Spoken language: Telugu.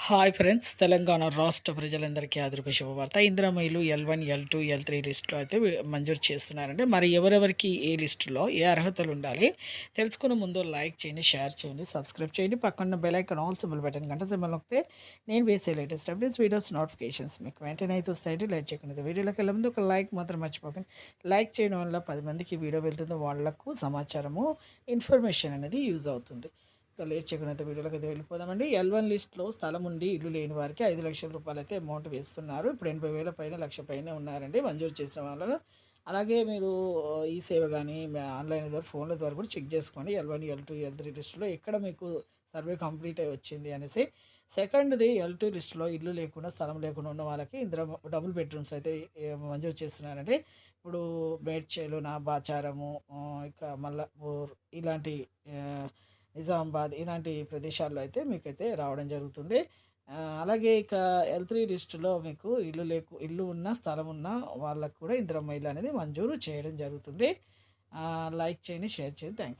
హాయ్ ఫ్రెండ్స్, తెలంగాణ రాష్ట్ర ప్రజలందరికీ ఆదరపు శుభవార్త. ఇందిరమ్మలు L1, L2, L3 లిస్టులో అయితే మంజూరు చేస్తున్నారండి. మరి ఎవరెవరికి ఏ లిస్టులో ఏ అర్హతలు ఉండాలి తెలుసుకునే ముందు లైక్ చేయండి, షేర్ చేయండి, సబ్స్క్రైబ్ చేయండి. పక్కన bell icon all symbol button గంట సింబల్ నొక్కితే నేను వేసే లేటెస్ట్ అప్డేట్స్ వీడియోస్ నోటిఫికేషన్స్ మీకు వెంటనే అయితే వస్తాయండి. లైక్ చేయకుండా వీడియోలోకి వెళ్ళే ముందు ఒక లైక్ మాత్రం మర్చిపోకండి. లైక్ చేయడం వల్ల 10 మందికి వీడియో వెళ్తుంది, వాళ్లకు సమాచారము ఇన్ఫర్మేషన్ అనేది యూజ్ అవుతుంది. ఇక లేట్ చేయకుండా వీడియోలోకి అయితే వెళ్ళిపోదామండి. L1 లిస్ట్లో స్థలం ఉండి ఇల్లు లేని వారికి 5 లక్షల రూపాయలు అయితే అమౌంట్ వేస్తున్నారు. ఇప్పుడు 80,000 పైన, లక్ష పైన ఉన్నారండి మంజూరు చేసిన వాళ్ళు. అలాగే మీరు ఈ సేవ కానీ ఆన్లైన్ ద్వారా ఫోన్ల ద్వారా కూడా చెక్ చేసుకోండి. L1, L2, L3 లిస్టులో ఎక్కడ మీకు సర్వే కంప్లీట్ అయి వచ్చింది అనేసి. సెకండ్ది L2 లిస్టులో ఇల్లు లేకుండా, స్థలం లేకుండా ఉన్న వాళ్ళకి ఇందులో డబుల్ బెడ్రూమ్స్ అయితే మంజూరు చేస్తున్నారండి. ఇప్పుడు మేడ్చలు, బాచారము, ఇక మల్లాపూర్ ఇలాంటి నిజామాబాద్ ఇలాంటి ప్రదేశాల్లో అయితే మీకైతే రావడం జరుగుతుంది. అలాగే ఇక L3 లిస్టులో మీకు ఇల్లు ఉన్న, స్థలం ఉన్న వాళ్ళకు కూడా ఇందిరమ్మ ఇల్లు అనేది మంజూరు చేయడం జరుగుతుంది. లైక్ చేయండి, షేర్ చేయండి. థ్యాంక్స్.